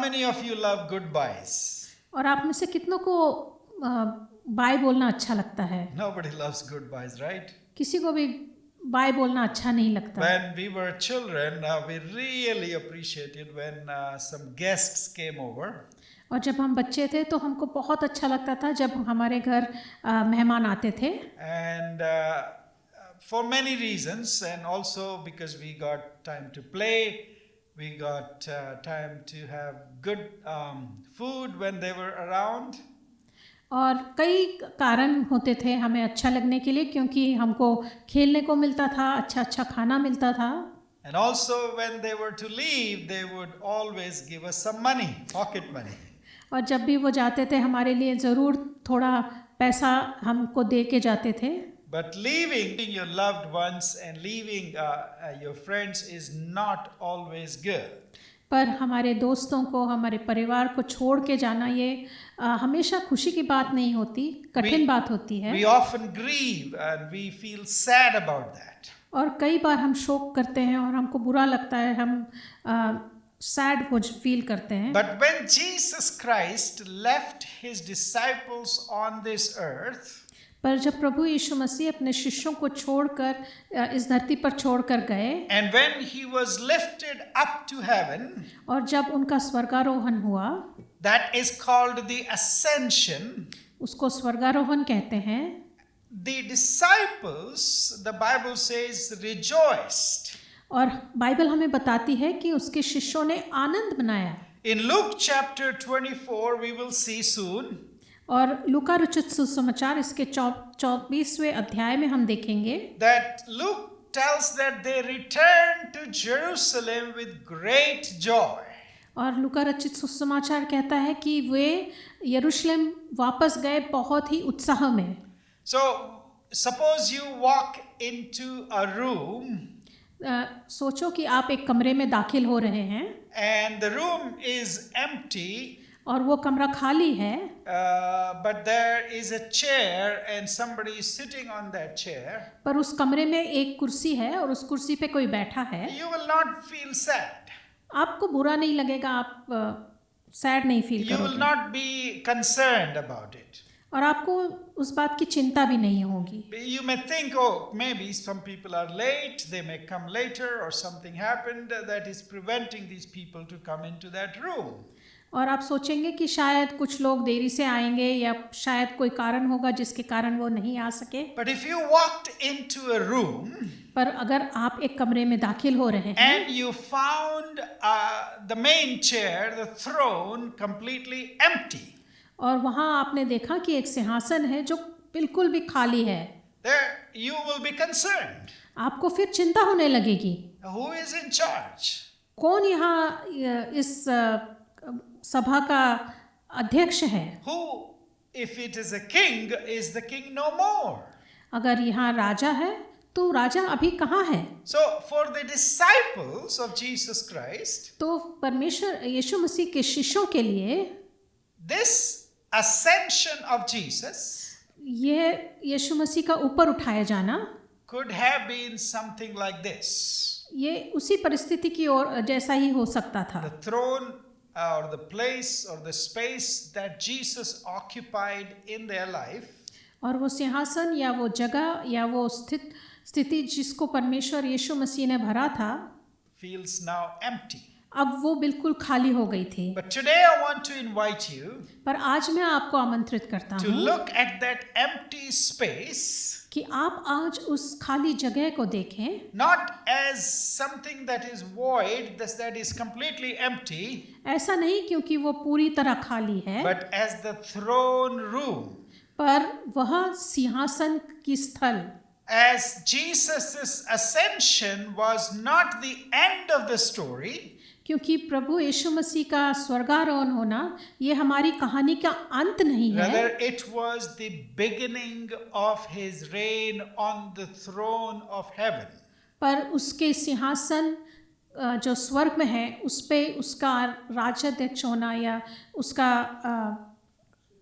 many of you love goodbyes? और आप में से कितनों को बाय बोलना अच्छा लगता है? Nobody loves goodbyes, right? किसी को भी बाय बोलना अच्छा नहीं लगता। When we were children, we really appreciated when some guests came over. और जब हम बच्चे थे तो हमको बहुत अच्छा लगता था जब हमारे घर मेहमान आते थे। And for many reasons, and also because we got time to play, we got time to have good food when they were around. और कई कारण होते थे हमें अच्छा लगने के लिए, क्योंकि हमको खेलने को मिलता था, अच्छा अच्छा खाना मिलता था। And also when they were to leave, they would always give us some money, pocket money. और जब भी वो जाते थे हमारे लिए ज़रूर थोड़ा पैसा हमको दे के जाते थे। But leaving your loved ones and leaving your friends is not always good. पर हमारे दोस्तों को, हमारे परिवार को छोड़ के जाना ये हमेशा खुशी की बात नहीं होती, कठिन बात होती है। We often grieve and we feel sad about that. और कई बार हम शोक करते हैं और हमको बुरा लगता है, हम सैड फील करते हैं। But when Jesus Christ left his disciples on this earth, पर जब प्रभु यीशु मसीह अपने शिष्यों को छोड़कर इस धरती पर छोड़कर गए, and when he was lifted up to heaven, और जब उनका स्वर्गारोहण हुआ, that is called the ascension. उसको स्वर्गारोहण कहते हैं। The disciples, the Bible says, rejoiced. और बाइबल हमें बताती है कि उसके शिष्यों ने आनंद मनाया। In Luke chapter 24, we will see soon. और लूका रचित सुसमाचार इसके 24वें अध्याय में हम देखेंगे That Luke tells that they returned to Jerusalem with great joy. और लूका रचित सुसमाचार कहता है कि वे यरूशलेम वापस गए बहुत ही उत्साह में। So, suppose you walk into a room. सोचो कि आप एक कमरे में दाखिल हो रहे हैं And the room is empty. और वो कमरा खाली है, But there is a chair and somebody is sitting on that chair. पर उस कमरे में एक कुर्सी है और उस कुर्सी पे कोई बैठा है। You will not feel sad. आपको बुरा नहीं लगेगा, आप सैड नहीं फील You will करोगे not be concerned about it. और आपको उस बात की चिंता भी नहीं होगी। You may think, oh, maybe some people are late, they may come later, or something happened that is preventing these people to come into that room. और आप सोचेंगे कि शायद कुछ लोग देरी से आएंगे या शायद कोई कारण होगा जिसके कारण वो नहीं आ सके। But if you walked into a room, पर अगर आप एक कमरे में दाखिल हो रहे हैं and you found the main chair, the throne, completely empty, और वहाँ आपने देखा कि एक सिंहासन है जो बिल्कुल भी खाली है, there you will be concerned. आपको फिर चिंता होने लगेगी, Who is in charge? कौन यहाँ इस सभा का अध्यक्ष है? Who, if it is a king, is the king no more? अगर यहाँ राजा है तो राजा अभी कहाँ है? So for the disciples of Jesus Christ, तो परमेश्वर यीशु मसीह के शिष्यों के लिए this ascension of Jesus ये यीशु मसीह का ऊपर उठाया जाना could have been something like this. ये उसी परिस्थिति की ओर जैसा ही हो सकता था। The throne or the place or the space that Jesus occupied in their life, और वो सिंहासन या वो जगह या वो स्थिति जिसको परमेश्वर यीशु मसीह ने भरा था, feels now empty. अब वो बिल्कुल खाली हो गई थी। But today I want to invite you पर आज मैं आपको आमंत्रित करता to हूँ look at that empty space, कि आप आज उस खाली जगह को देखें, not as something that is void, that is completely empty, ऐसा नहीं क्योंकि वो पूरी तरह खाली है, but as the throne room. पर वह सिंहासन की स्थल। As Jesus' ascension was not the end of the story, क्योंकि प्रभु यीशु मसीह का स्वर्गारोहण होना ये हमारी कहानी का अंत नहीं है, rather it was the beginning of his reign on the throne of heaven. पर उसके सिंहासन जो स्वर्ग में है उस पे उसका राज्याध्यक्ष होना या उसका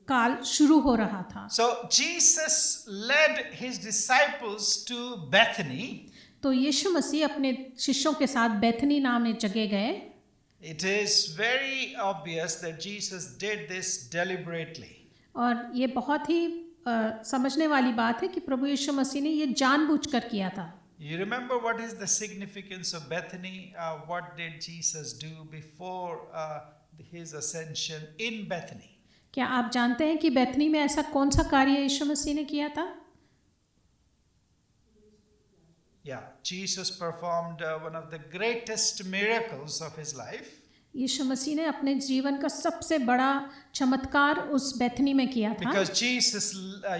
काल शुरू हो रहा था। So Jesus led his disciples to Bethany. तो यीशु मसीह अपने शिष्यों के साथ बैथनी नाम एक जगह गए। It is very obvious that Jesus did this deliberately. और ये बहुत ही समझने वाली बात है कि प्रभु यीशु मसीह ने ये जानबूझकर किया था। You remember what is the significance of Bethany? What did Jesus do before his ascension in Bethany? क्या आप जानते हैं कि बैथनी में ऐसा कौन सा कार्य यीशु मसीह ने किया था? Yeah, Jesus performed one of the greatest miracles of his life. यीशु मसीह ने अपने जीवन का सबसे बड़ा चमत्कार उस बैथनी में किया था। Because Jesus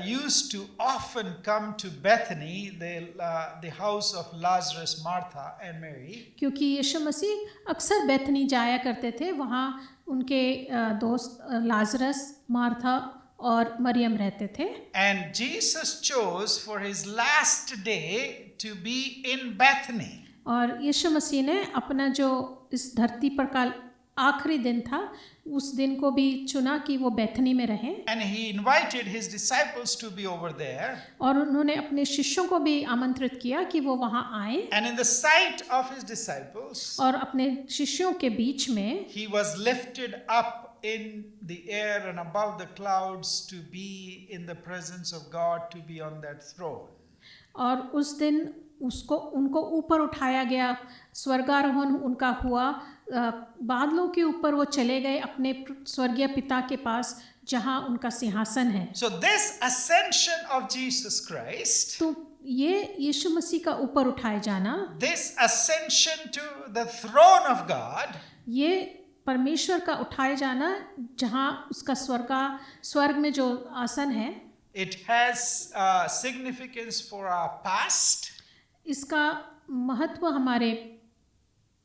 used to often come to Bethany, the house of Lazarus, Martha, and Mary. क्योंकि यीशु मसीह अक्सर बैथनी जाया करते थे, वहाँ उनके दोस्त लाजरस, मार्था और मरियम रहते थे। And Jesus chose for his last day to be in Bethany. और यीशु मसीह ने अपना जो इस धरती पर का आखिरी दिन था, उस दिन को भी चुना कि वो बैथनी में रहे। And he invited his disciples to be over there. और उन्होंने अपने शिष्यों को भी आमंत्रित किया कि वो वहाँ आए। And in the sight of his disciples, और अपने शिष्यों के बीच में he was lifted up in the air and above the clouds to be in the presence of God, to be on that throne. और उस दिन उनको ऊपर उठाया गया, स्वर्गारोहण उनका हुआ, बादलों के ऊपर वो चले गए अपने स्वर्गीय पिता के पास जहाँ उनका सिंहासन है। So this ascension of Jesus Christ, तो ये यीशु मसीह का ऊपर उठाए जाना, this ascension to the throne of God, ये परमेश्वर का उठाए जाना जहाँ उसका स्वर्ग में जो आसन है, it has significance for our past. इसका महत्व हमारे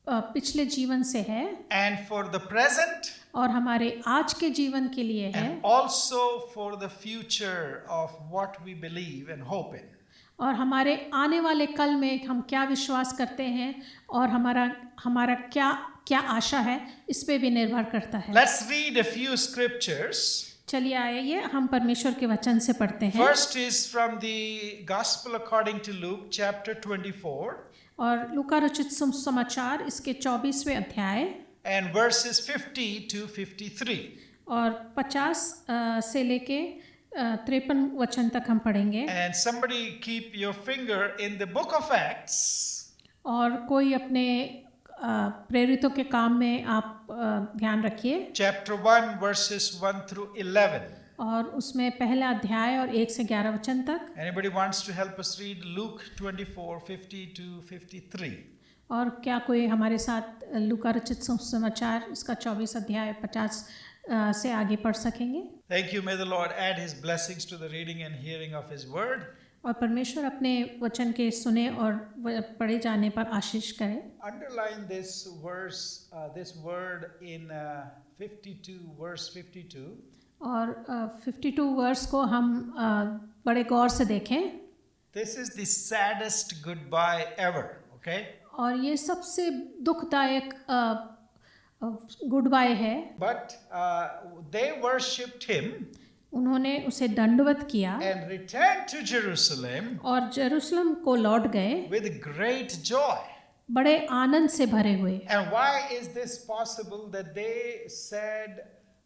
पिछले जीवन से है and for the present और हमारे आज के जीवन के लिए है and also for the future of what we believe and hope in. और हमारे आने वाले कल में हम क्या विश्वास करते हैं और हमारा क्या आशा है, इस पे भी निर्भर करता है। Let's read a few scriptures. चलिए आइए हम परमेश्वर के वचन से पढ़ते हैं। First is from the Gospel according to Luke chapter 24 और लूका रचित सुसमाचार इसके 24वें अध्याय and verses 50 to 53. और 50 से लेके 53 वचन तक हम पढ़ेंगे। And somebody keep your finger in the book of Acts. और कोई अपने प्रेरितों के काम में आप ध्यान रखिए। Chapter 1 verses 1 through 11. और उसमें पहला अध्याय और 1 से 11 वचन तक। Anybody wants to help us read Luke 24 50 to 53? और क्या कोई हमारे साथ लूका रचित सुसमाचार इसका 24 अध्याय 50 से आगे पढ़ सकेंगे? Thank you. May the Lord add His blessings to the reading and hearing of His word. और परमेश्वर अपने वचन के सुने और पढ़े जाने पर आशीष करे। Underline this verse, this word in 52, verse 52. और 52 वर्स को हम बड़े गौर से देखें। This is the saddest goodbye ever, okay? और ये सबसे दुखदायक गुड बाय है। But they worshipped Him उन्होंने उसे दंडवत किया and returned to Jerusalem और जेरूसलम को लौट गए with great joy. बड़े आनंद से भरे हुए। And why is this possible that they said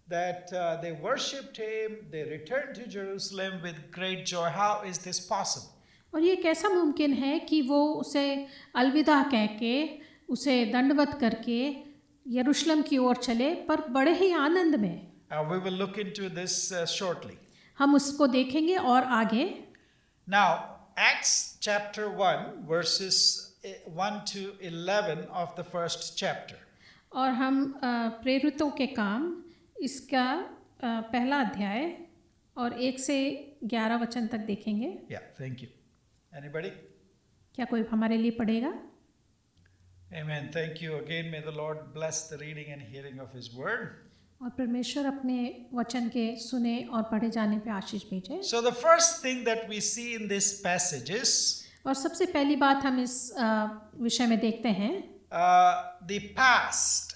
that they worshipped Him, they returned to Jerusalem with great joy? How is this possible? और ये कैसा मुमकिन है कि वो उसे अलविदा कह के उसे दंडवत करके यरूशलेम की ओर चले, पर बड़े ही आनंद में। We will look into this shortly. हम उसको देखेंगे और आगे। Now, Acts chapter 1 verses 1 to 11 of the first chapter. और हम प्रेरितों के काम इसका पहला अध्याय और 1 से 11 वचन तक देखेंगे। Yeah, thank you. Anybody? क्या कोई हमारे लिए पढ़ेगा? Amen. Thank you again. May the Lord bless the reading and hearing of His word. और परमेश्वर अपने वचन के सुने और पढ़े जाने पे आशीष भेजे। So the first thing that we see in this passage is और सबसे पहली बात हम इस विषय में देखते हैं the past.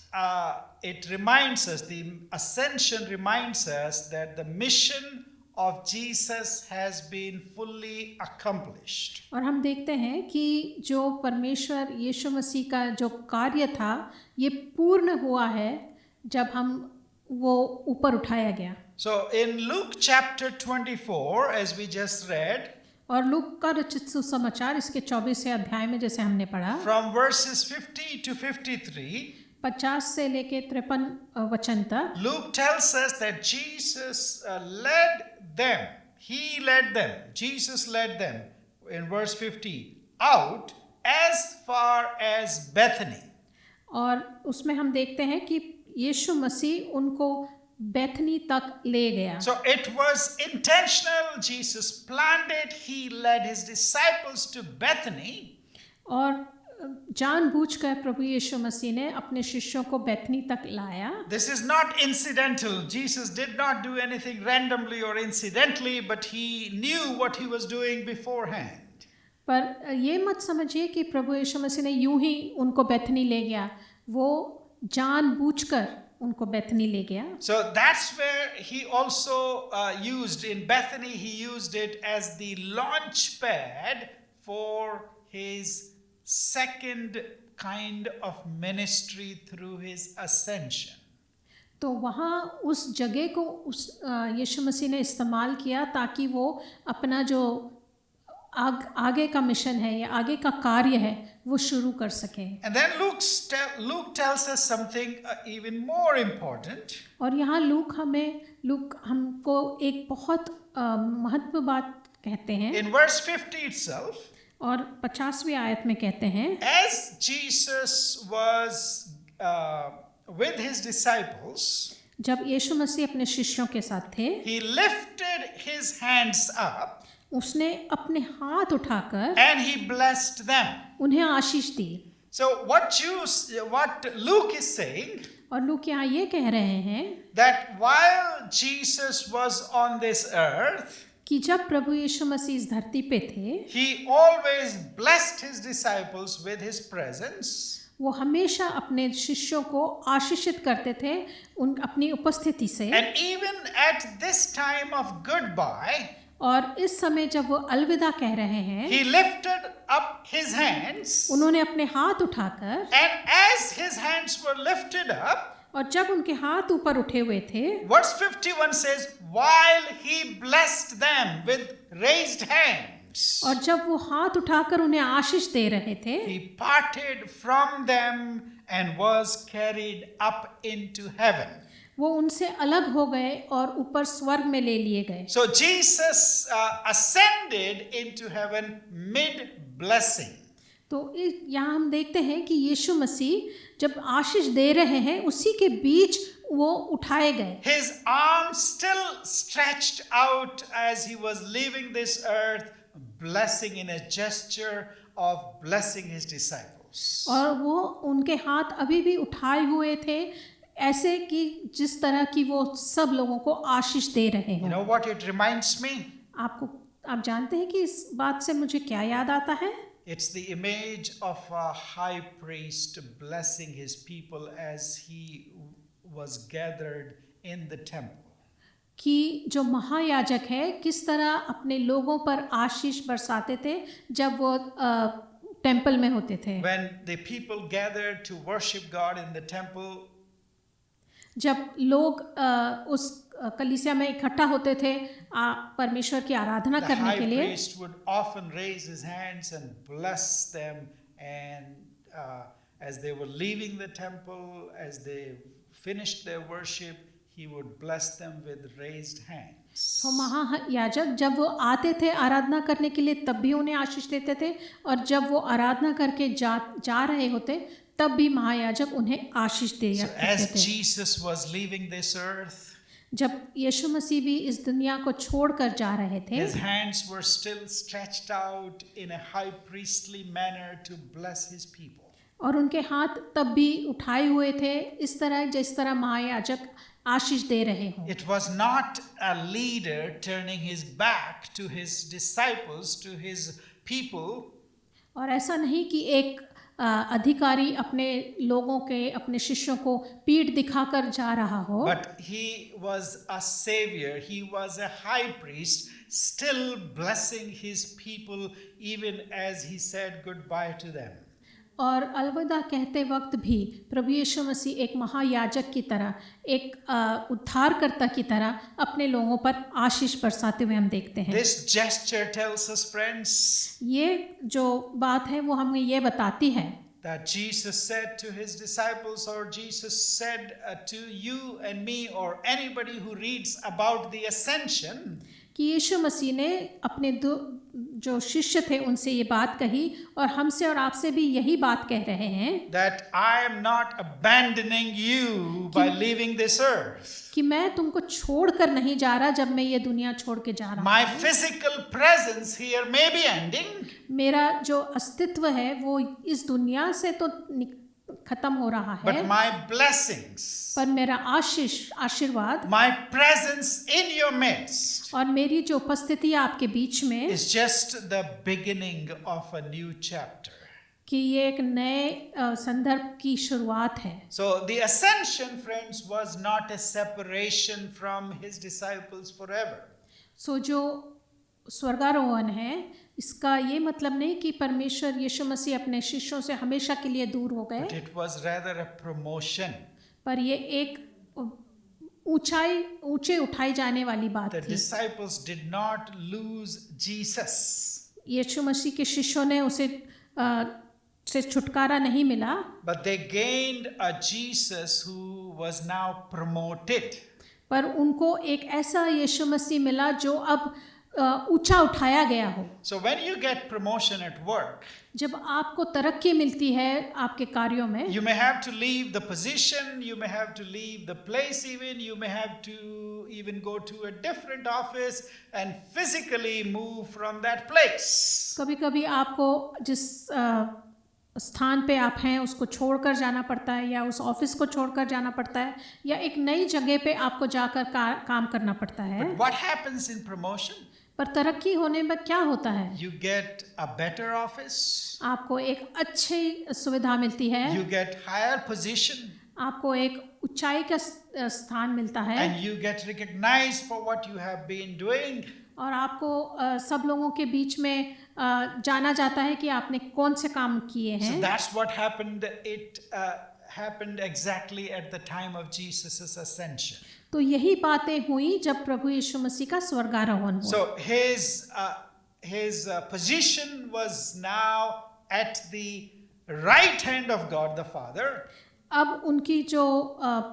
It reminds us, the ascension reminds us that the mission of Jesus has been fully accomplished. और हम देखते हैं कि जो परमेश्वर यीशु मसीह का जो कार्य था ये पूर्ण हुआ है जब हम वो ऊपर उठाया गया। So in Luke chapter 24, as we just read, और लूक का रचित सुसमाचार इसके 24वें अध्याय में जैसे हमने पढ़ा from verses 50 to 53, 50 से लेके 53 वचन तक Luke tells us that Jesus led them. He led them. Jesus led them in verse 50 out as far as Bethany. और उसमें हम देखते हैं कि यीशु मसीह उनको बेथनी तक ले गया। So it was intentional. Jesus planned it. He led his disciples to Bethany. और जानबूझकर प्रभु यीशु मसीह ने अपने शिष्यों को बेथनी तक लाया। This is not incidental. Jesus did not do anything randomly or incidentally, but he knew what he was doing beforehand. पर ये मत समझिए कि प्रभु यीशु मसीह ने यूं ही उनको बेथनी ले गया, वो जानबूझकर उनको बेथनी ले गया। So that's where he also used in Bethany, he used it as the launch pad for his second kind of ministry through his ascension. तो वहाँ उस जगह को उस यीशु मसीह ने इस्तेमाल किया ताकि वो अपना जो आगे का मिशन है या आगे का कार्य है वो शुरू कर सके। And then Luke tells us something even more important. और यहाँ लूक हमको एक बहुत महत्वपूर्ण बात कहते हैं। In verse 50 itself, और 50वीं आयत में कहते हैं, as Jesus was with his disciples, जब यीशु मसीह अपने शिष्यों के साथ थे, he lifted his hands up उसने अपने हाथ उठाकर and he blessed them. उन्हें आशीष दी। So what Luke is saying, और लूक यहाँ ये कह रहे हैं that while Jesus was on this earth, कि जब प्रभु यीशु मसीह इस धरती पे थे, he always blessed his disciples with his presence. वो हमेशा अपने शिष्यों को आशीषित करते थे अपनी उपस्थिति से। And even at this time of goodbye, और इस समय जब वो अलविदा कह रहे हैं, he lifted up his hands, उन्होंने अपने हाथ उठाकर, and as his hands were lifted up, और जब उनके हाथ ऊपर उठे हुए थे, verse 51 says, while he blessed them with raised hands, और जब वो हाथ उठाकर उन्हें आशीष दे रहे थे, he parted from them and was carried up into heaven. वो उनसे अलग हो गए और ऊपर स्वर्ग में ले लिए गए। So Jesus ascended into heaven mid blessing. तो यहाँ हम देखते हैं कि यीशु मसीह जब आशीष दे रहे हैं उसी के बीच वो उठाए गए। His arms still stretched out as he was leaving this earth, blessing in a gesture of blessing his disciples. और वो उनके हाथ अभी भी उठाए हुए थे ऐसे कि जिस तरह की वो सब लोगों को आशीष दे रहे You हैं। know what it reminds me? आप जानते हैं कि इस बात से मुझे क्या याद आता है? It's the image of a high priest blessing his people as he was gathered in the temple. कि जो महायाजक है किस तरह अपने लोगों पर आशीष बरसाते थे जब वो टेंपल में होते थे। When the people gathered to worship God in the temple, जब लोग उस कलीसिया में इकट्ठा होते थे परमेश्वर की आराधना the करने high के लिए, priest would often raise his hands and bless them, and as they were leaving the temple, as they finished their worship, he would bless them with raised hands. तो महायाजक जब वो आते थे आराधना करने के लिए तब भी उन्हें आशीष देते थे, और जब वो आराधना करके जा रहे होते तब भी महायाजक उन्हें आशीष So as देते थे। Jesus was leaving this earth, जब यीशु मसीह भी इस दुनिया को छोड़कर जा रहे थे, his hands were still stretched out in a high priestly manner to bless his people. और उनके हाथ तब भी उठाए हुए थे इस तरह जिस तरह महायाजक आशीष दे रहे हों। It was not a leader turning his back to his disciples, to his people. और ऐसा नहीं कि एक अधिकारी अपने लोगों के अपने शिष्यों को पीठ दिखाकर जा रहा हो, but he was a savior, he was a high priest, still blessing his people even as he said goodbye to them. और अलविदा कहते वक्त भी प्रभु यीशु मसीह एक महायाजक की तरह, एक उद्धारकर्ता की तरह अपने लोगों पर आशीष बरसाते हुए हम देखते हैं। This gesture tells us, friends, ये जो बात है वो हमें ये बताती है that Jesus said to his disciples, or Jesus said to you and me, or anybody who reads about the ascension, कि यीशु मसीह ने अपने जो शिष्य थे उनसे ये बात कही और हमसे और आपसे भी यही बात कह रहे हैं that I am not abandoning you by leaving this earth. कि मैं तुमको छोड़कर नहीं जा रहा जब मैं ये दुनिया छोड़ के जा रहा My हूँ। physical presence here may be ending, मेरा जो अस्तित्व है वो इस दुनिया से तो खत्म हो रहा है, but my blessings, पर मेरा आशीर्वाद my presence in your midst और मेरी जो उपस्थिति आपके बीच में is just the beginning of a new chapter. कि ये एक नए संदर्भ की शुरुआत है। So the ascension, friends, was not a separation from his disciples forever. सो जो स्वर्गारोहण है इसका ये मतलब नहीं कि परमेश्वर यीशु मसीह अपने शिष्यों से हमेशा के लिए दूर हो But गए, it was rather a promotion. पर ये एक ऊंचे उठाई जाने वाली बात The थी। disciples did not lose Jesus. यीशु मसीह के शिष्यों ने उसे से छुटकारा नहीं मिला, But they gained a Jesus who was now promoted. पर उनको एक ऐसा यीशु मसीह मिला जो अब ऊंचा उठाया गया हो। So when you get promotion at work, जब आपको तरक्की मिलती है आपके कार्यों में, you may have to leave the position, you may have to leave the place even, you may have to even go to a different office and physically move from that place. कभी-कभी आपको जिस स्थान पे आप हैं उसको छोड़कर जाना पड़ता है या उस ऑफिस को छोड़कर जाना पड़ता है या एक नई जगह पे आपको जाकर काम करना पड़ता है। But what happens in promotion? पर तरक्की होने में क्या होता है? You get a better office, आपको एक अच्छी सुविधा मिलती है, you get higher position, आपको एक ऊंचाई का स्थान मिलता है and you get recognized for what you have been doing. और आपको सब लोगों के बीच में जाना जाता है कि आपने कौन से काम किए So हैं। that's what happened. It happened exactly at the time of Jesus' ascension. तो यही बातें हुई जब प्रभु यीशु मसीह का स्वर्गारोहण हुआ। So his position was now at the right hand of God the Father. अब उनकी जो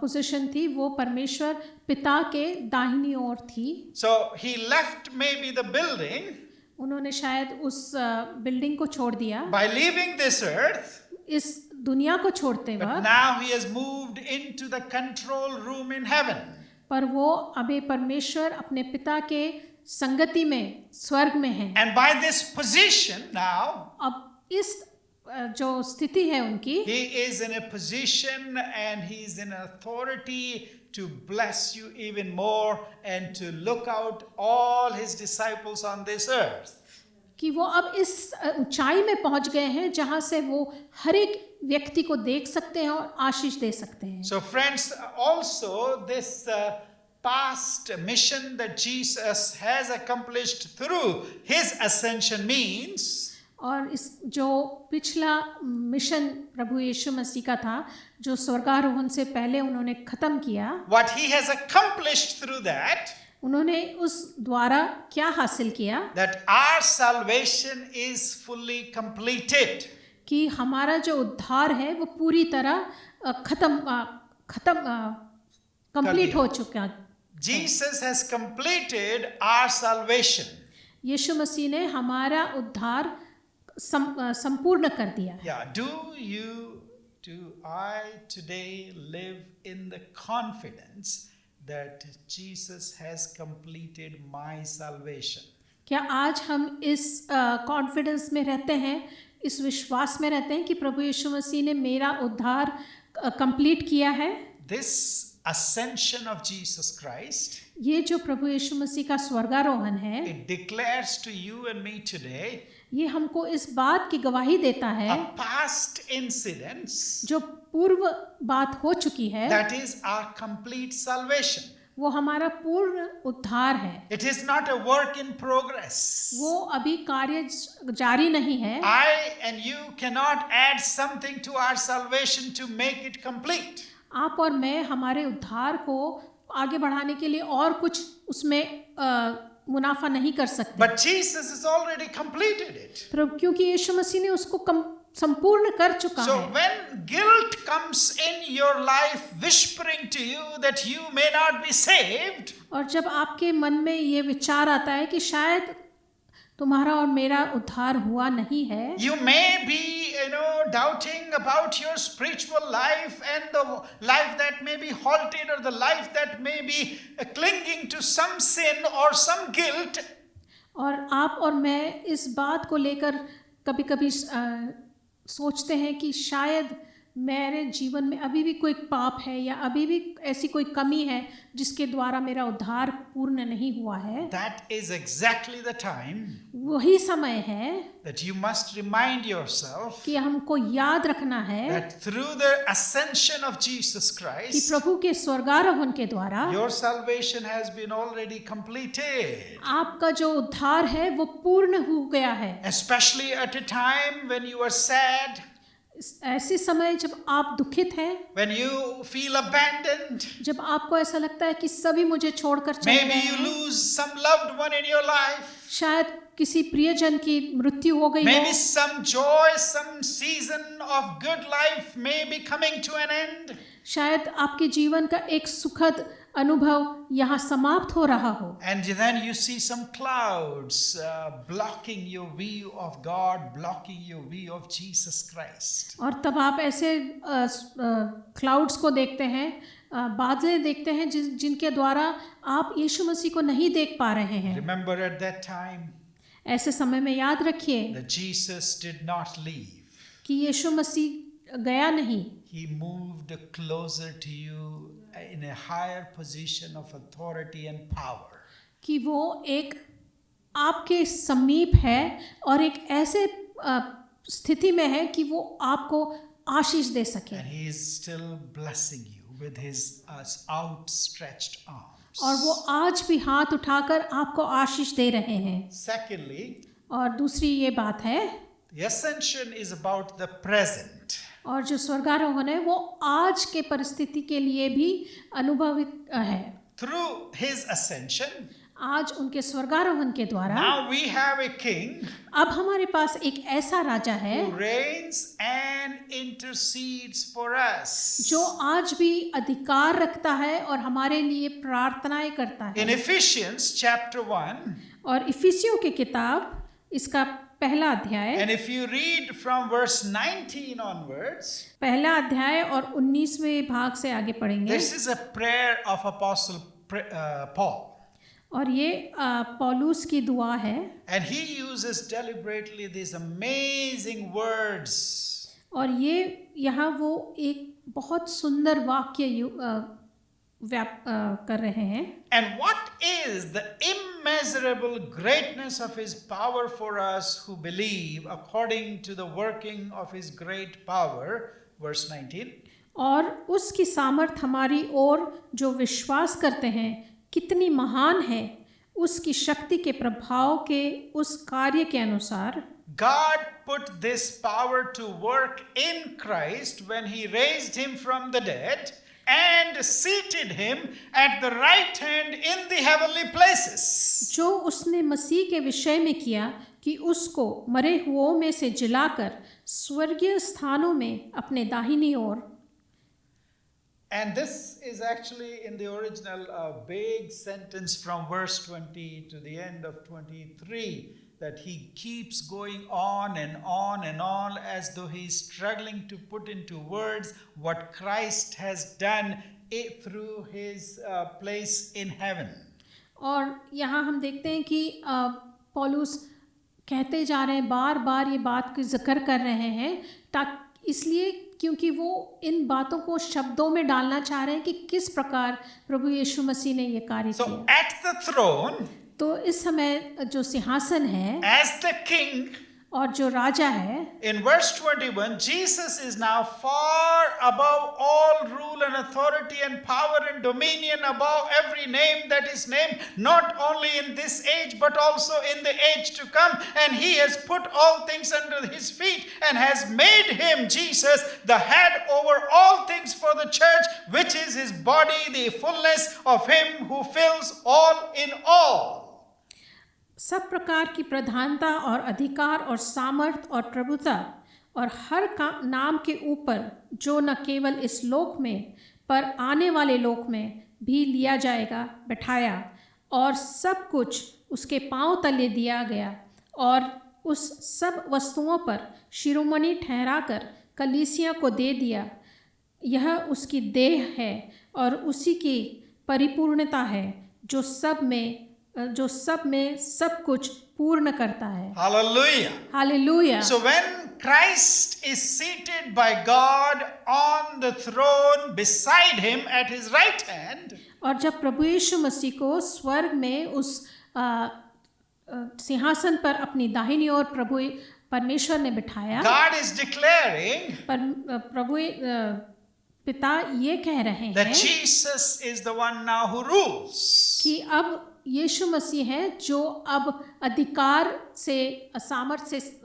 पोजीशन थी वो परमेश्वर पिता के दाहिनी ओर थी। So he left maybe the building. उन्होंने शायद उस बिल्डिंग को छोड़ दिया By leaving this earth, इस दुनिया को छोड़ते but वक्त, now he has moved into the control room in heaven. पर वो अभी परमेश्वर अपने पिता के संगति में स्वर्ग में है। And by this position now, अब इस जो स्थिति है उनकी, he is in a position and he is in authority to bless you even more and to look out all his disciples on this earth. कि वो अब इस ऊंचाई में पहुंच गए हैं जहां से वो हर एक व्यक्ति को देख सकते हैं और आशीष दे सकते हैं। So friends, also this past mission that Jesus has accomplished through his ascension means और इस जो पिछला मिशन प्रभु यीशु मसीह का था जो स्वर्गारोहण से पहले उन्होंने खत्म किया, what he has accomplished through that, उन्होंने उस द्वारा क्या हासिल किया that our salvation is fully completed. कि हमारा जो उद्धार है वो पूरी तरह कंप्लीट हो चुका। Jesus has completed our salvation. यीशु मसीह ने हमारा उद्धार संपूर्ण कर दिया। Yeah, do I today live in the confidence that Jesus has completed my salvation? क्या आज हम इस कॉन्फिडेंस में रहते हैं, इस विश्वास में रहते हैं कि प्रभु यीशु मसीह ने मेरा उद्धार कंप्लीट किया है? This ascension of Jesus Christ, ये जो प्रभु यीशु मसीह का स्वर्गारोहण है, it declares to you and me today ये हमको इस बात की गवाही देता है, a past incidents जो पूर्व बात हो चुकी है, that is our complete salvation. वो हमारा पूर्ण उद्धार है। It is not a work in progress. वो अभी कार्य जारी नहीं है। I and you cannot add something to our salvation to make it complete. आप और मैं हमारे उद्धार को आगे बढ़ाने के लिए और कुछ उसमें मुनाफा नहीं कर सकते। But Jesus has already completed it. क्योंकि यीशु मसीह ने उसको संपूर्ण कर चुका So है। when guilt comes in your life whispering to you that you may not be saved, और जब आपके मन में ये विचार आता है कि शायद तुम्हारा और मेरा उद्धार हुआ नहीं है, you may be, doubting about your spiritual life and the life that may be halted or the life that may be clinging to some sin or some guilt. और आप और मैं इस बात को लेकर कभी-कभी सोचते हैं कि शायद मेरे जीवन में अभी भी कोई पाप है या अभी भी ऐसी कोई कमी है जिसके द्वारा मेरा उद्धार पूर्ण नहीं हुआ है। That is exactly the time वही समय है that you must remind yourself कि हमको याद रखना है that through the ascension of Jesus कि Christ, प्रभु के स्वर्गारोहण के द्वारा your salvation has been already completed. आपका जो उद्धार है वो पूर्ण हो गया है। Especially at a time when you are sad, ऐसे समय जब आप दुखित हैं, when you feel abandoned, जब आपको ऐसा लगता है कि सभी मुझे छोड़कर चले maybe गए you हैं, lose some loved one in your life, शायद किसी प्रियजन की मृत्यु हो गई maybe हो, some joy, some season of good life may be coming to an end. शायद आपके जीवन का एक सुखद अनुभव यहाँ समाप्त हो रहा हो, And then you see some clouds blocking your view of God, blocking your view of Jesus Christ. और तब आप ऐसे क्लाउड्स को देखते हैं, बादलें देखते हैं जिनके द्वारा आप यीशु मसीह को नहीं देख पा रहे हैं। Remember at that time ऐसे समय में याद रखिए that Jesus did not leave. कि यीशु मसीह गया नहीं, He moved closer to you in a higher position of authority and power. कि वो एक आपके समीप है और एक ऐसे स्थिति में है कि वो आपको आशीष दे सके, And he is still blessing you with his outstretched arms. और वो आज भी हाथ उठाकर आपको आशीष दे रहे हैं। Secondly, और दूसरी ये बात है, the ascension is about the present. और जो स्वर्गारोहण है वो आज के परिस्थिति के लिए भी अनुभवित है। Through his ascension, आज उनके स्वर्गारोहण के द्वारा now we have a king अब हमारे पास एक ऐसा राजा है who reigns and intercedes for us. जो आज भी अधिकार रखता है और हमारे लिए प्रार्थनाएं करता In है। Ephesians chapter 1, और इफिसियों की किताब इसका पहला अध्याय, and if you read from verse 19 onwards, पहला अध्याय और 19वें भाग से आगे पढ़ेंगे। this is a prayer of Apostle Paul. और ये पौलुस की दुआ है, And he uses deliberately these amazing words. और ये यहाँ वो एक बहुत सुंदर वाक्य कर रहे हैं। And what is the immeasurable greatness of his power for us who believe according to the working of his great power, verse 19. और उसकी सामर्थ हमारी ओर जो विश्वास करते हैं कितनी महान है, उसकी शक्ति के प्रभाव के उस कार्य के अनुसार। God put this power to work in Christ when he raised him from the dead and seated him at the right hand in the heavenly places. जो उसने मसीह के विषय में किया कि उसको मरे हुओं में से जिलाकर स्वर्गीय स्थानों में अपने दाहिनी ओर। And this is actually in the original big sentence from verse 20 to the end of 23, that he keeps going on and on and on as though he is struggling to put into words what Christ has done through his place in heaven. और यहाँ हम देखते हैं कि पौलुस कहते जा रहे हैं, बार बार ये बात की जिक्र कर रहे हैं, ताकि इसलिए क्योंकि वो इन बातों को शब्दों में डालना चाह रहे हैं कि किस प्रकार प्रभु यीशु मसीह ने ये कार्य So किया। at the throne, तो इस समय जो सिंहासन है as the king, और जो राजा है, in verse 21, Jesus is now far above all rule and authority and power and dominion, above every name that is named, not only in this age but also in the age to come. And he has put all things under his feet and has made him, Jesus, the head over all things for the church, which is his body, the fullness of him who fills all in all. सब प्रकार की प्रधानता और अधिकार और सामर्थ और प्रभुता और हर नाम के ऊपर जो न केवल इस लोक में पर आने वाले लोक में भी लिया जाएगा बैठाया, और सब कुछ उसके पांव तले दिया गया, और उस सब वस्तुओं पर शिरोमणि ठहराकर कलीसिया को दे दिया। यह उसकी देह है और उसी की परिपूर्णता है, जो सब में सब कुछ पूर्ण करता है। Hallelujah. Hallelujah. So when Christ is seated by God on the throne beside him at his right hand, और जब प्रभु यीशु मसीह को स्वर्ग में उस सिंहासन पर अपनी दाहिनी ओर प्रभु परमेश्वर ने बिठाया, God is declaring प्रभु पिता ये कह रहे that हैं Jesus is the one now who rules. कि अब यीशु मसीह है जो अब अधिकार से सामर्थ्य से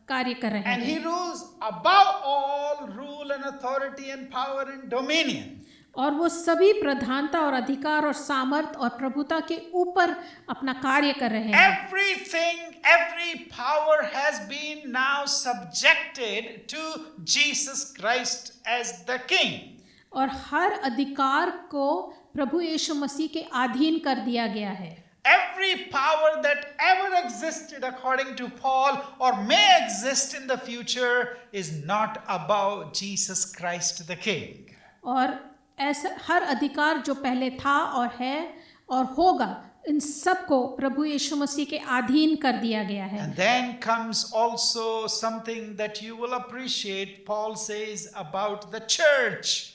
कार्य कर रहे And he हैं, rules above all rule and authority and power and dominion. और वो सभी प्रधानता और अधिकार और सामर्थ्य और प्रभुता के ऊपर अपना कार्य कर रहे हैं। Everything, every power has been now subjected to Jesus Christ as the king. और हर अधिकार को प्रभु यीशु मसीह के अधीन कर दिया गया है। Every power that ever existed, according to Paul, or may exist in the future, is not above Jesus Christ the King. और ऐसा हर अधिकार जो पहले था और है और होगा, इन सब को प्रभु यीशु मसीह के अधीन कर दिया गया है। And then comes also something that you will appreciate. Paul says about the church.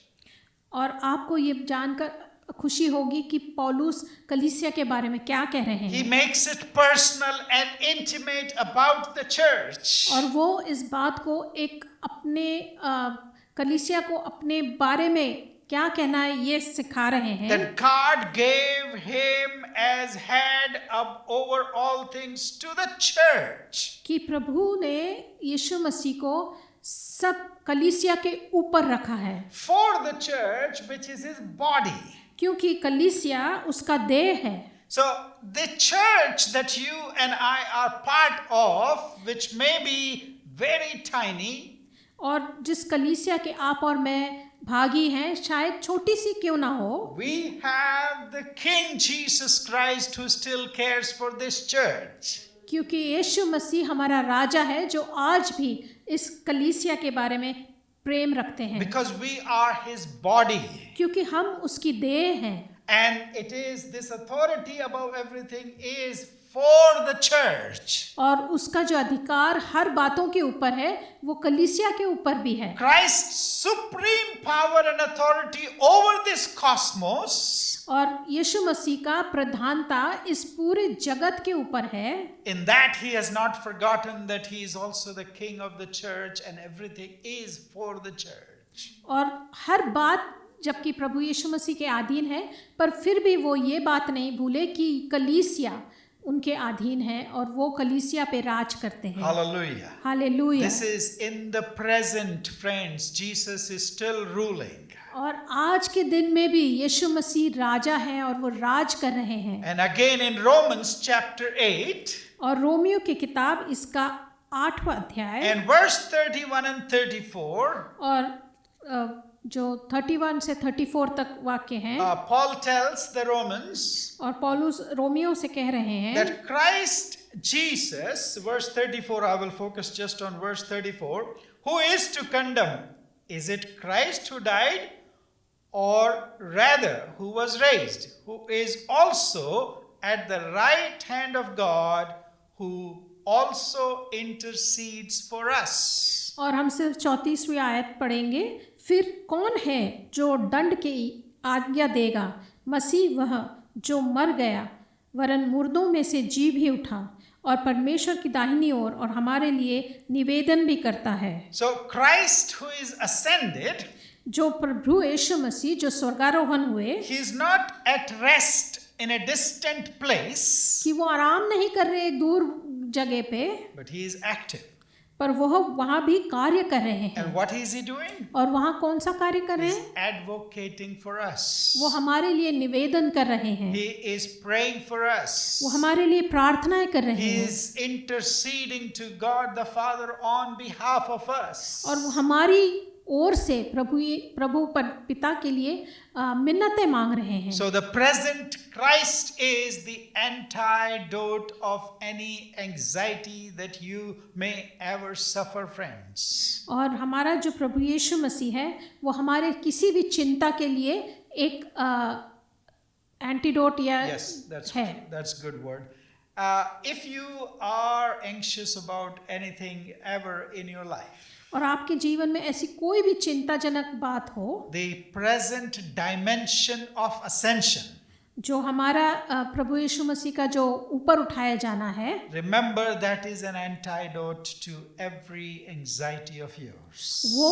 और आपको ये जानकर खुशी होगी कि पौलुस कलीसिया के बारे में क्या कह रहे He हैं, makes it personal and intimate about the church. और वो इस बात को एक अपने कलीसिया को अपने बारे में क्या कहना है ये सिखा रहे हैं। That God gave him as head up over all things to the church. कि प्रभु ने यीशु मसीह को सब कलीसिया के ऊपर रखा है, For the church, which is his body. क्योंकि कलीसिया उसका देह है। So the church that you and I are part of, which may be very tiny, और जिस कलीसिया के आप और मैं भागी हैं, शायद छोटी सी क्यों ना हो, we have the King Jesus Christ who still cares for this church. क्योंकि यीशु मसीह हमारा राजा है जो आज भी इस कलीसिया के बारे में प्रेम रखते हैं, Because we are his body. क्योंकि हम उसकी देह हैं। And it is this authority above everything is for the church. और उसका जो अधिकार हर बातों के ऊपर है वो कलीसिया के ऊपर भी है। Christ's supreme power and authority over this cosmos और यीशु मसीह का प्रधानता इस पूरे जगत के ऊपर है। In that he has not forgotten that he is also the king of the church and everything is for the church. और हर बात जबकि प्रभु यीशु मसीह के अधीन है, पर फिर भी वो ये बात नहीं भूले कि कलीसिया उनके अधीन है और वो कलीसिया पे राज करते हैं। Hallelujah. Hallelujah. This is in the present, friends. Jesus is still ruling. और आज के दिन में भी यीशु मसीह राजा हैं और वो राज कर रहे हैं। And again in Romans chapter 8 और रोमियो की किताब इसका 8वां अध्याय and verse 31 and 34, और जो 31 से 34 तक वाक्य हैं, Paul tells the Romans और पौलुस रोमियो से कह रहे हैं that Christ Jesus, verse 34, I will focus just on verse 34, who is to condemn? Is it Christ who died, or rather who was raised, who is also at the right hand of God, who also intercedes for us? और हम सिर्फ 34वीं आयत पढ़ेंगे। फिर कौन है जो दंड की आज्ञा देगा? मसीह वह जो मर गया वरन मुर्दों में से जी भी उठा और परमेश्वर की दाहिनी ओर और हमारे लिए निवेदन भी करता है। So Christ who is ascended, जो प्रभु यीशु मसीह जो स्वर्गारोहण हुए, he is not at rest in a distant place, कि वो आराम नहीं कर रहे एक दूर जगह पे, but he is active. पर वह वहाँ भी कार्य कर रहे हैं। And what is he doing? और वहाँ कौन सा कार्य कर रहे He is हैं? advocating for us. वो हमारे लिए निवेदन कर रहे हैं, He is praying for us. वो हमारे लिए प्रार्थनाएं कर रहे He हैं, is interceding to God the Father on behalf of us. और वो हमारी ओर से प्रभु पिता के लिए मिन्नतें मांग रहे हैं। So the present Christ is the antidote of any anxiety that you may ever suffer, friends. और हमारा जो प्रभु यीशु मसीह है वो हमारे किसी भी चिंता के लिए एक एंटीडोट या Yes, है। that's good word. If you are anxious about anything ever in your life, और आपके जीवन में ऐसी कोई भी चिंताजनक बात हो, the present dimension of ascension, जो हमारा प्रभु यीशु मसीह का जो ऊपर उठाया जाना है, remember that is an antidote to every anxiety of yours. वो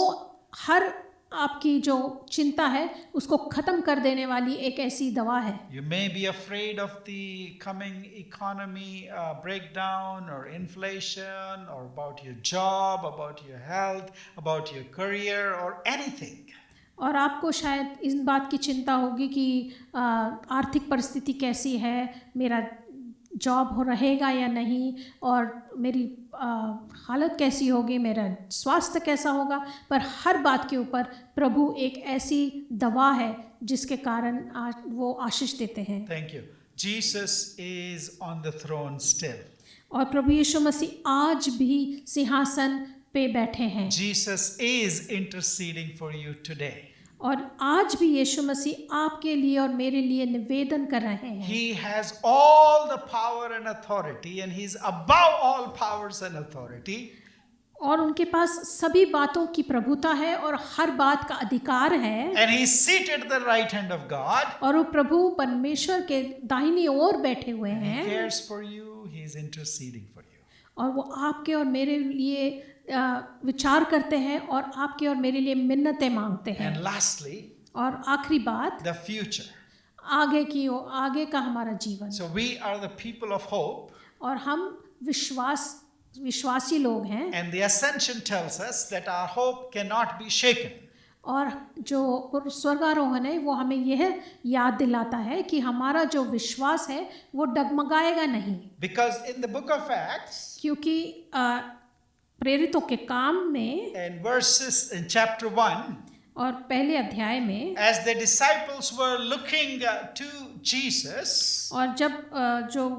हर आपकी जो चिंता है उसको खत्म कर देने वाली एक ऐसी दवा है। You may be afraid of the coming economy breakdown or inflation, or about your job, about your health, about your career, or anything. और आपको शायद इस बात की चिंता होगी कि आर्थिक परिस्थिति कैसी है, मेरा जॉब हो रहेगा या नहीं, और मेरी हालत कैसी होगी, मेरा स्वास्थ्य कैसा होगा। पर हर बात के ऊपर प्रभु एक ऐसी दवा है जिसके कारण वो आशीष देते हैं। Thank you. Jesus is on the throne still. और प्रभु यीशु मसीह आज भी सिंहासन पे बैठे हैं। Jesus is interceding for you today. और आज भी यीशु मसीह आपके लिए और मेरे लिए निवेदन कर रहे हैं। He has all the power and authority, and he's above all powers and authority. और उनके पास सभी बातों की प्रभुता है और हर बात का अधिकार है। And he's seated at the right hand of God. और वो प्रभु परमेश्वर के दाहिनी ओर बैठे हुए He हैं, cares for you. He's interceding for you. और वो आपके और मेरे लिए विचार करते हैं और आपके और मेरे लिए मिन्नतें मांगते हैं। And lastly, और आखिरी बात, the future. आगे का हमारा जीवन। So we are the people of hope. और हम विश्वासी लोग हैं। And the ascension tells us that our hope cannot be shaken. और जो स्वर्गारोहण है वो हमें यह याद दिलाता है कि हमारा जो विश्वास है वो डगमगाएगा नहीं। Because in the book of Acts, क्योंकि प्रेरितों के काम में in verses in chapter 1, और पहले अध्याय में, as the disciples were looking to Jesus, और जब जो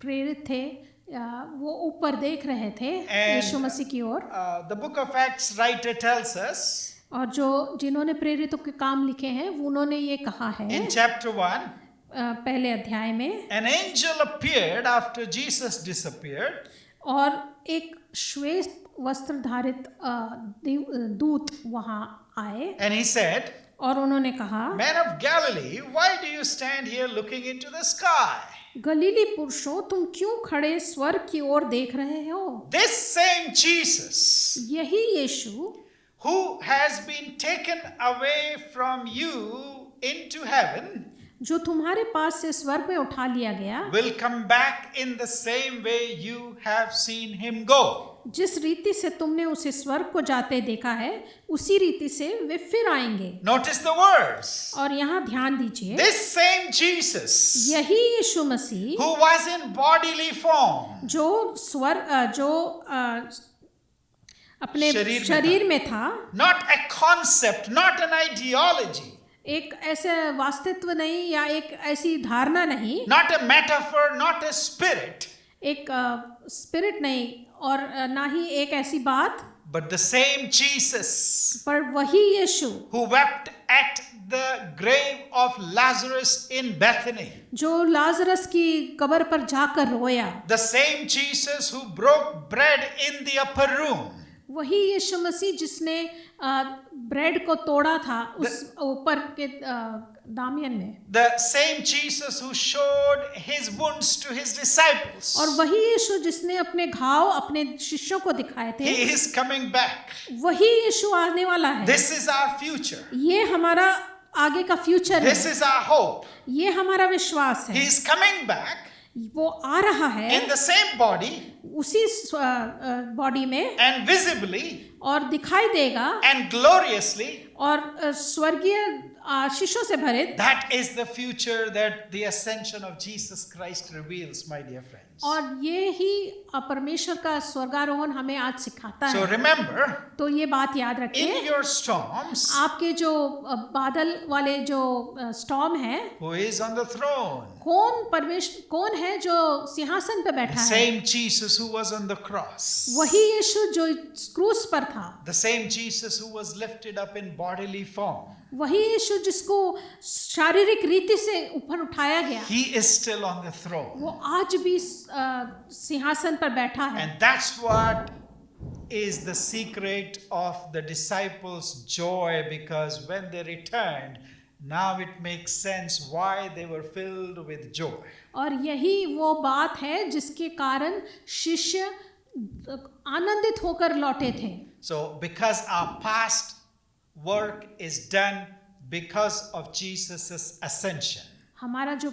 प्रेरित थे वो ऊपर देख रहे थे यीशु मसीह की ओर, the book of Acts writer tells us, और जिन्होंने प्रेरितों के काम लिखे हैं उन्होंने ये कहा है in chapter 1, पहले अध्याय में, an angel appeared after Jesus disappeared, और एक श्वेत वस्त्र धारित दूत वहां आए, and he said, और उन्होंने कहा, Men of Galilee, why do you stand here looking into the sky? गलीली पुरुषों, तुम क्यों खड़े स्वर्ग की ओर देख रहे हो? This same Jesus, यही यीशु who has been taken away from you into heaven, जो तुम्हारे पास से स्वर्ग में उठा लिया गया, will come back in the same way you have seen him go. जिस रीति से तुमने उसे स्वर्ग को जाते देखा है उसी रीति से वे फिर आएंगे। Notice the words. और यहाँ ध्यान दीजिए, This same Jesus, यही यीशु मसीह who was in bodily form, जो अपने शरीर में था, not a concept, not an ideology, एक ऐसे वास्तवित्व नहीं या एक ऐसी धारणा नहीं, not a metaphor, not a spirit, एक स्पिरिट नहीं और ना ही एक ऐसी बात, but the same Jesus पर वही यीशु who wept at the grave of Lazarus in Bethany, जो लाजरस की कब्र पर जाकर रोया, the same Jesus who broke bread in the upper room, वही यीशु मसीह जिसने ब्रेड को तोड़ा था उस ऊपर के दामियन में, The same Jesus who showed his wounds to his disciples. और वही यीशु जिसने अपने घाव अपने शिष्यों को दिखाए थे, He is coming back. वही यीशु आने वाला है। This is our future. ये हमारा आगे का फ्यूचर This है, is our hope. ये हमारा विश्वास He है। is coming back वो आ रहा है in the same body उसी बॉडी में and visibly और दिखाई देगा and gloriously. और स्वर्गीय आशीषों से भरित। That is the future that the ascension of Jesus Christ reveals, my dear friends. और ये ही परमेश्वर का स्वर्गारोहण हमें आज सिखाता So है। remember, तो ये बात याद in रखिए, your storms, आपके जो बादल वाले जो स्टॉर्म है, who is on the throne? कौन है जो सिंहासन पे The बैठा है? same Jesus who was on the cross. वही यीशु जो क्रूस पर था, The same Jesus who was lifted up in bodily form. वही यीशु जिसको शारीरिक रीति से ऊपर उठाया गया, He is still on the throne. वो आज भी सिंहासन पर बैठा है। And that's what is the secret of the disciples' joy, because when they returned, now it makes sense why they were filled with joy. और यही वो बात है जिसके कारण शिष्य आनंदित होकर लौटे थे। So because our past work is done because of Jesus' ascension, हमारा जो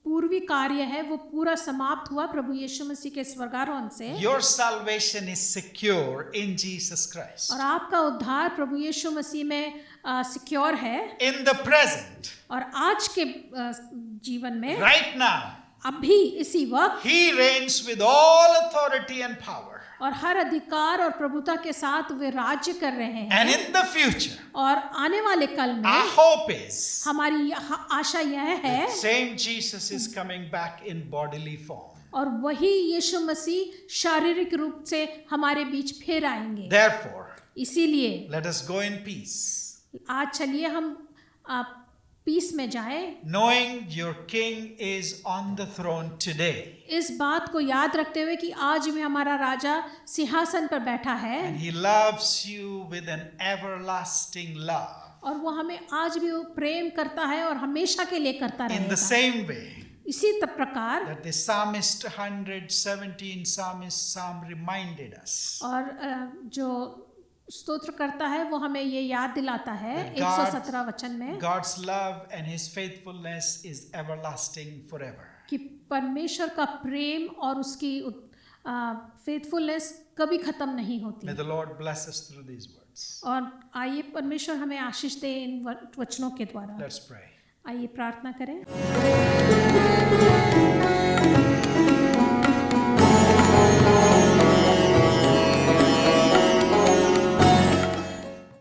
पूर्वी कार्य है वो पूरा समाप्त हुआ प्रभु यीशु मसीह के स्वर्गारोहण से, your salvation is secure in Jesus Christ. और आपका उद्धार प्रभु यीशु मसीह में सिक्योर है। In the present, और आज के जीवन में right now, अभी इसी वक्त He reigns with all authority and power. और हर अधिकार और प्रभुता के साथ वे राज्य कर रहे हैं। And in the future, और आने वाले कल our में hope is हमारी आशा यह है, the same Jesus is coming back in bodily form. और वही यीशु मसीह शारीरिक रूप से हमारे बीच फिर आएंगे। Therefore, इसीलिए let us go in peace, आज चलिए हम पीस में जाएं, knowing your King is on the throne today. इस बात को याद रखते हुए कि आज भी हमारा राजा सिंहासन पर बैठा है And He loves you with an everlasting love. और वो हमें आज भी प्रेम करता है और हमेशा के लिए करता In the रहेगा। same way इसी प्रकार that the psalmist 117 psalm reminded us और जो स्तोत्र करता है वो हमें ये याद दिलाता है that God- 117 वचन में God's love and His faithfulness is everlasting forever. कि परमेश्वर का प्रेम और उसकी फेथफुलनेस कभी खत्म नहीं होती। May the Lord bless us through these words. और आइए परमेश्वर हमें आशीष दे इन वचनों के द्वारा। Let's pray. आइए प्रार्थना करें।